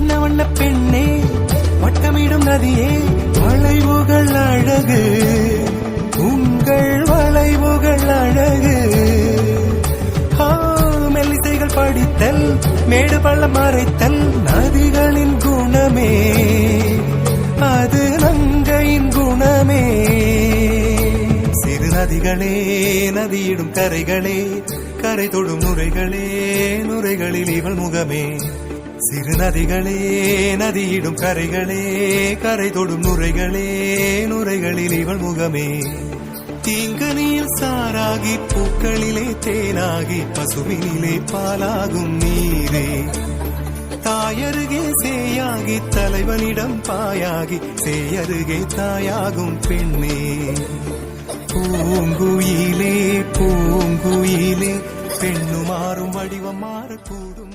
வண்ண வண்ண பெண்ணே வட்டமிடும் நதியே வளைவுகள் அழகு உங்கள் வளைவுகள் அழகு மெல்லிசைகள் படித்தல் மேடு பள்ளம் மறைத்தல் நதிகளின் குணமே அது நங்கையின் குணமே சிறு நதிகளே நதியிடும் கரைகளே கரை தொடும் நுரைகளே நுரைகளில் இவள் முகமே சிறு நதிகளே நதியிடும் கரைகளே கரை தொடும் நுரைகளே நுரைகளில் இவள் முகமே தீங்கனியில் சாராகி பூக்களிலே தேனாகி பசுவினிலே பாலாகும் நீரே தாயருகே சேயாகி தலைவனிடம் பாயாகி சேயருகே தாயாகும் பெண்ணே பூங்குயிலே பூங்குயிலே பெண்ணு மாறும் வடிவம் மாறக்கூடும்